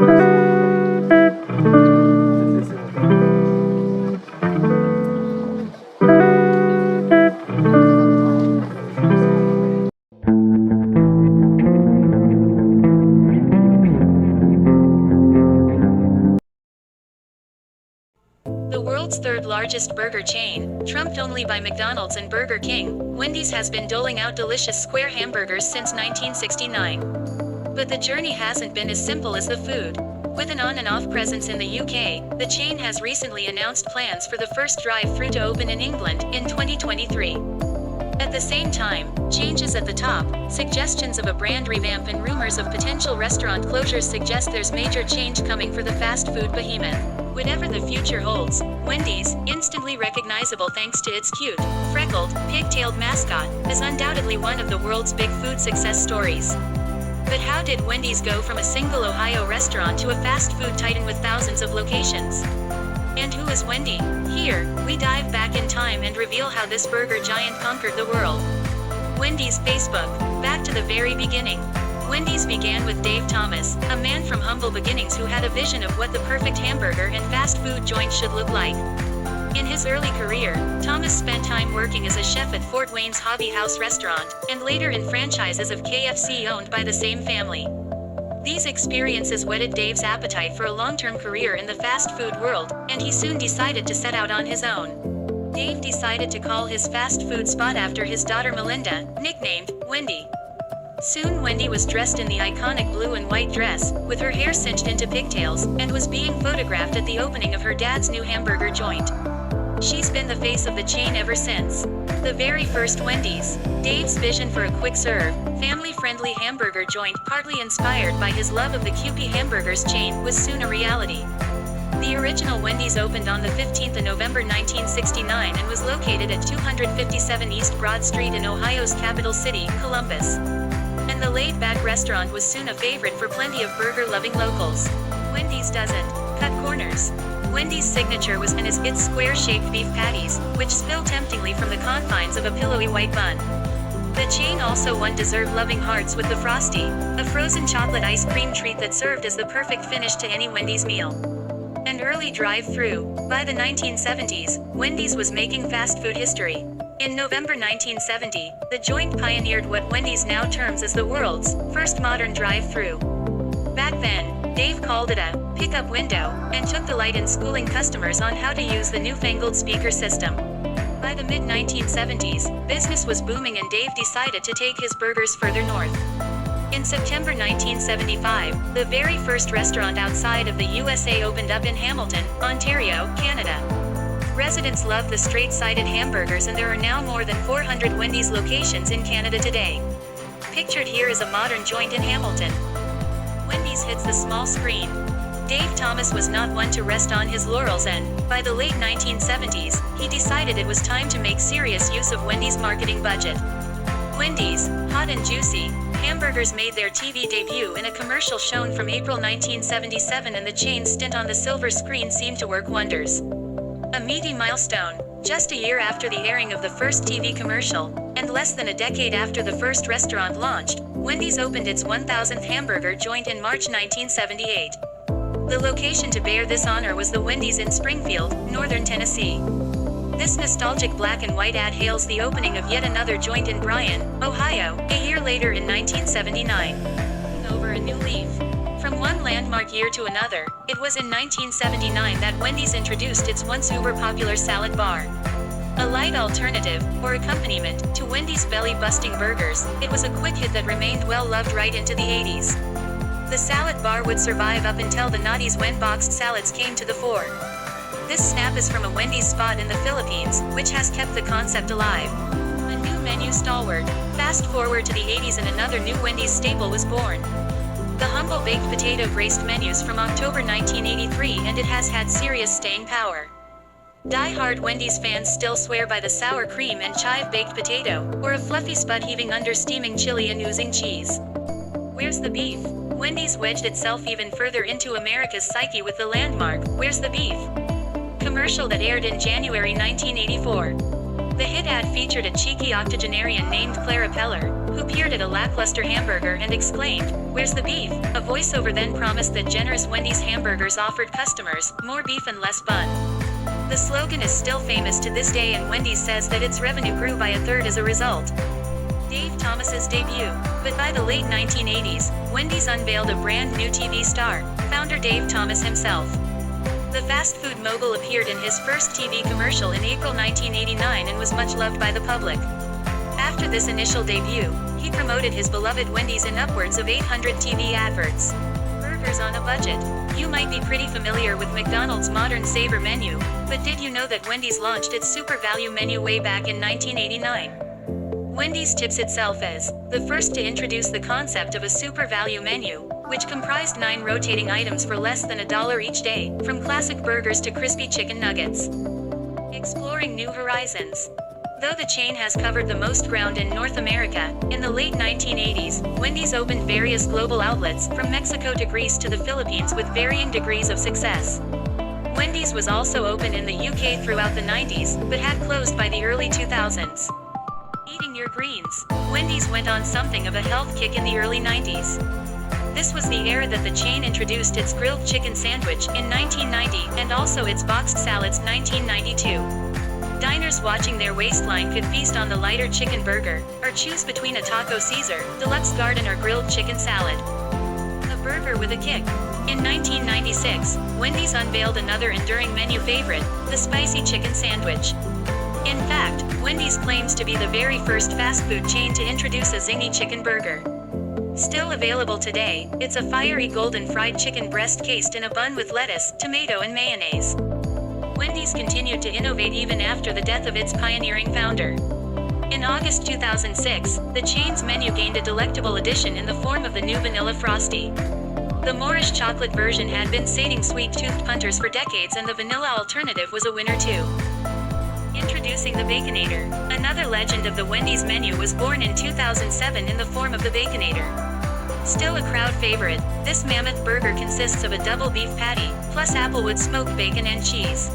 The world's third largest burger chain, trumped only by McDonald's and Burger King, Wendy's has been doling out delicious square hamburgers since 1969. But the journey hasn't been as simple as the food. With an on and off presence in the UK, the chain has recently announced plans for the first drive-thru to open in England in 2023. At the same time, changes at the top, suggestions of a brand revamp and rumors of potential restaurant closures suggest there's major change coming for the fast food behemoth. Whatever the future holds, Wendy's, instantly recognizable thanks to its cute, freckled, pig-tailed mascot, is undoubtedly one of the world's big food success stories. But how did Wendy's go from a single Ohio restaurant to a fast food titan with thousands of locations? And who is Wendy? Here, we dive back in time and reveal how this burger giant conquered the world. Wendy's Facebook. Back to the very beginning. Wendy's began with Dave Thomas, a man from humble beginnings who had a vision of what the perfect hamburger and fast food joint should look like. In his early career, Thomas spent time working as a chef at Fort Wayne's Hobby House restaurant, and later in franchises of KFC owned by the same family. These experiences whetted Dave's appetite for a long-term career in the fast food world, and he soon decided to set out on his own. Dave decided to call his fast food spot after his daughter Melinda, nicknamed Wendy. Soon Wendy was dressed in the iconic blue and white dress, with her hair cinched into pigtails, and was being photographed at the opening of her dad's new hamburger joint. She's been the face of the chain ever since. The very first Wendy's. Dave's vision for a quick-serve, family-friendly hamburger joint, partly inspired by his love of the Kewpie Hamburgers chain, was soon a reality. The original Wendy's opened on the 15th of November 1969 and was located at 257 East Broad Street in Ohio's capital city, Columbus. And the laid-back restaurant was soon a favorite for plenty of burger-loving locals. Wendy's doesn't cut corners. Wendy's signature was and is its square-shaped beef patties, which spill temptingly from the confines of a pillowy white bun. The chain also won dessert-loving hearts with the Frosty, a frozen chocolate ice cream treat that served as the perfect finish to any Wendy's meal. And early drive-thru. By the 1970s, Wendy's was making fast food history. In November 1970, the joint pioneered what Wendy's now terms as the world's first modern drive-thru. Back then, Dave called it a pickup window, and took delight in schooling customers on how to use the newfangled speaker system. By the mid-1970s, business was booming and Dave decided to take his burgers further north. In September 1975, the very first restaurant outside of the USA opened up in Hamilton, Ontario, Canada. Residents love the straight-sided hamburgers, and there are now more than 400 Wendy's locations in Canada today. Pictured here is a modern joint in Hamilton. Wendy's hits the small screen. Dave Thomas was not one to rest on his laurels, and, by the late 1970s, he decided it was time to make serious use of Wendy's marketing budget. Wendy's, hot and juicy, hamburgers made their TV debut in a commercial shown from April 1977, and the chain's stint on the silver screen seemed to work wonders. A meaty milestone, just a year after the airing of the first TV commercial, and less than a decade after the first restaurant launched, Wendy's opened its 1,000th hamburger joint in March 1978. The location to bear this honor was the Wendy's in Springfield, northern Tennessee. This nostalgic black and white ad hails the opening of yet another joint in Bryan, Ohio, a year later in 1979. Over a new leaf. From one landmark year to another, it was in 1979 that Wendy's introduced its once uber-popular salad bar. A light alternative, or accompaniment, to Wendy's belly-busting burgers, it was a quick hit that remained well-loved right into the 80s. The salad bar would survive up until the noughties when boxed salads came to the fore. This snap is from a Wendy's spot in the Philippines, which has kept the concept alive. A new menu stalwart. Fast forward to the 80s and another new Wendy's staple was born. The humble baked potato graced menus from October 1983, and it has had serious staying power. Die-hard Wendy's fans still swear by the sour cream and chive baked potato, or a fluffy spud heaving under steaming chili and oozing cheese. Where's the beef? Wendy's wedged itself even further into America's psyche with the landmark, "Where's the beef?" commercial that aired in January 1984. The hit ad featured a cheeky octogenarian named Clara Peller, who peered at a lackluster hamburger and exclaimed, "Where's the beef?" A voiceover then promised that generous Wendy's hamburgers offered customers more beef and less bun. The slogan is still famous to this day, and Wendy's says that its revenue grew by a third as a result. Dave Thomas's debut. But by the late 1980s, Wendy's unveiled a brand new TV star, founder Dave Thomas himself. The fast food mogul appeared in his first TV commercial in April 1989 and was much loved by the public. After this initial debut, he promoted his beloved Wendy's in upwards of 800 TV adverts. Burgers on a budget. You might be pretty familiar with McDonald's modern Savor menu, but did you know that Wendy's launched its Super Value menu way back in 1989? Wendy's tips itself as the first to introduce the concept of a super value menu, which comprised 9 rotating items for less than $1 each day, from classic burgers to crispy chicken nuggets. Exploring new horizons. Though the chain has covered the most ground in North America, in the late 1980s, Wendy's opened various global outlets, from Mexico to Greece to the Philippines, with varying degrees of success. Wendy's was also open in the UK throughout the 90s, but had closed by the early 2000s. Eating your greens. Wendy's went on something of a health kick in the early 90s. This was the era that the chain introduced its grilled chicken sandwich in 1990 and also its boxed salads 1992. Diners watching their waistline could feast on the lighter chicken burger, or choose between a taco Caesar, deluxe garden, or grilled chicken salad. A burger with a kick. In 1996, Wendy's unveiled another enduring menu favorite, the spicy chicken sandwich. In fact, Wendy's claims to be the very first fast food chain to introduce a zingy chicken burger. Still available today, it's a fiery golden fried chicken breast cased in a bun with lettuce, tomato and mayonnaise. Wendy's continued to innovate even after the death of its pioneering founder. In August 2006, the chain's menu gained a delectable addition in the form of the new Vanilla Frosty. The Moorish chocolate version had been sating sweet-toothed punters for decades, and the vanilla alternative was a winner too. Introducing the Baconator. Another legend of the Wendy's menu was born in 2007 in the form of the Baconator. Still a crowd favorite, this mammoth burger consists of a double beef patty, plus applewood smoked bacon and cheese.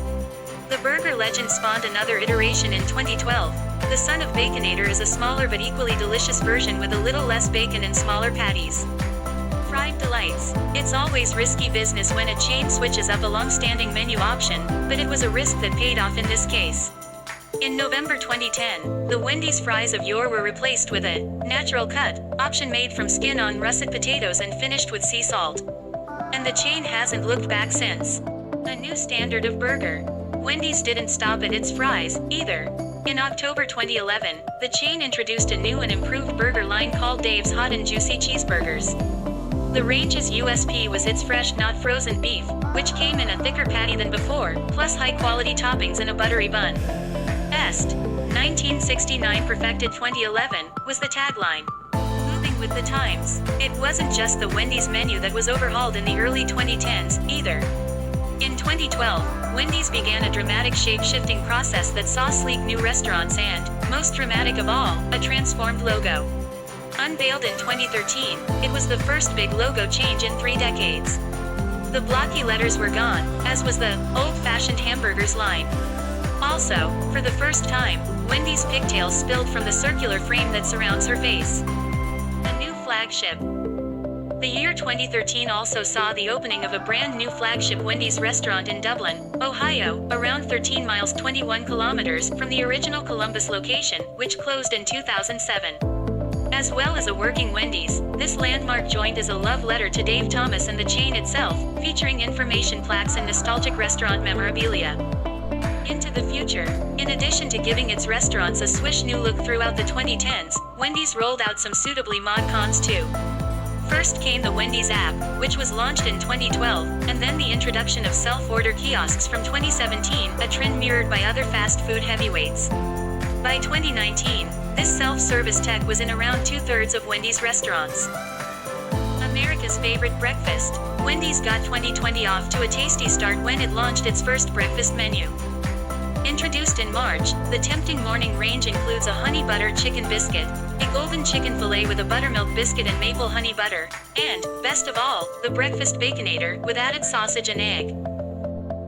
The burger legend spawned another iteration in 2012. The Son of Baconator is a smaller but equally delicious version with a little less bacon and smaller patties. Fried delights. It's always risky business when a chain switches up a long-standing menu option, but it was a risk that paid off in this case. In November 2010, the Wendy's fries of yore were replaced with a natural cut option made from skin-on russet potatoes and finished with sea salt. And the chain hasn't looked back since. A new standard of burger. Wendy's didn't stop at its fries, either. In October 2011, the chain introduced a new and improved burger line called Dave's Hot and Juicy Cheeseburgers. The range's USP was its fresh, not frozen beef, which came in a thicker patty than before, plus high-quality toppings and a buttery bun. Est. 1969 perfected 2011, was the tagline. Moving with the times. It wasn't just the Wendy's menu that was overhauled in the early 2010s, either. In 2012, Wendy's began a dramatic shape-shifting process that saw sleek new restaurants and, most dramatic of all, a transformed logo. Unveiled in 2013, it was the first big logo change in 3 decades. The blocky letters were gone, as was the old-fashioned hamburgers line. Also, for the first time, Wendy's pigtails spilled from the circular frame that surrounds her face. A new flagship. The year 2013 also saw the opening of a brand new flagship Wendy's restaurant in Dublin, Ohio, around 13 miles 21 kilometers from the original Columbus location, which closed in 2007. As well as a working Wendy's, this landmark joint is a love letter to Dave Thomas and the chain itself, featuring information plaques and nostalgic restaurant memorabilia. Into the future. In addition to giving its restaurants a swish new look throughout the 2010s, Wendy's rolled out some suitably mod cons too. First came the Wendy's app, which was launched in 2012, and then the introduction of self-order kiosks from 2017, a trend mirrored by other fast food heavyweights. By 2019, this self-service tech was in around 2/3 of Wendy's restaurants. America's favorite breakfast. Wendy's got 2020 off to a tasty start when it launched its first breakfast menu. Introduced in March, the tempting morning range includes a honey butter chicken biscuit, a golden chicken fillet with a buttermilk biscuit and maple honey butter, and, best of all, the breakfast Baconator, with added sausage and egg.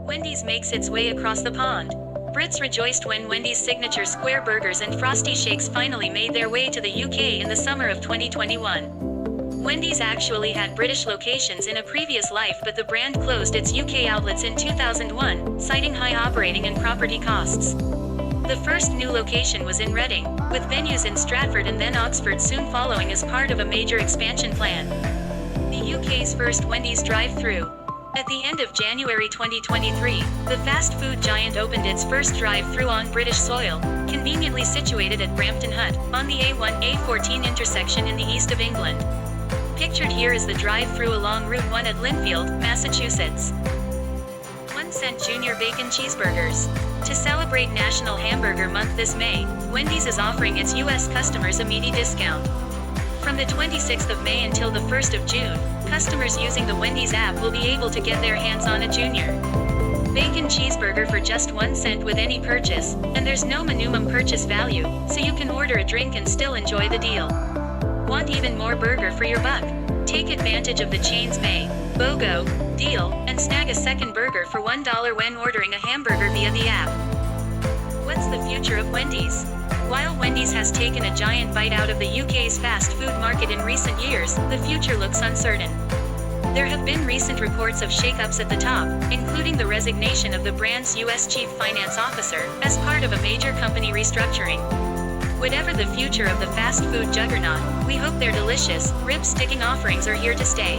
Wendy's makes its way across the pond. Brits rejoiced when Wendy's signature square burgers and frosty shakes finally made their way to the UK in the summer of 2021. Wendy's actually had British locations in a previous life, but the brand closed its UK outlets in 2001, citing high operating and property costs. The first new location was in Reading, with venues in Stratford and then Oxford soon following as part of a major expansion plan. The UK's first Wendy's drive-thru. At the end of January 2023, the fast food giant opened its first drive-thru on British soil, conveniently situated at Brampton Hut, on the A1-A14 intersection in the east of England. Pictured here is the drive-thru along Route 1 at Linfield, Massachusetts. 1 cent Junior Bacon Cheeseburgers. To celebrate National Hamburger Month this May, Wendy's is offering its U.S. customers a meaty discount. From the 26th of May until the 1st of June, customers using the Wendy's app will be able to get their hands on a Junior Bacon Cheeseburger for just 1 cent with any purchase, and there's no minimum purchase value, so you can order a drink and still enjoy the deal. Want even more burger for your buck? Take advantage of the chain's May BOGO deal and snag a second burger for $1 when ordering a hamburger via the app. What's the future of Wendy's? While Wendy's has taken a giant bite out of the UK's fast food market in recent years, the future looks uncertain. There have been recent reports of shakeups at the top, including the resignation of the brand's US Chief Finance Officer, as part of a major company restructuring. Whatever the future of the fast food juggernaut, we hope their delicious, rib-sticking offerings are here to stay.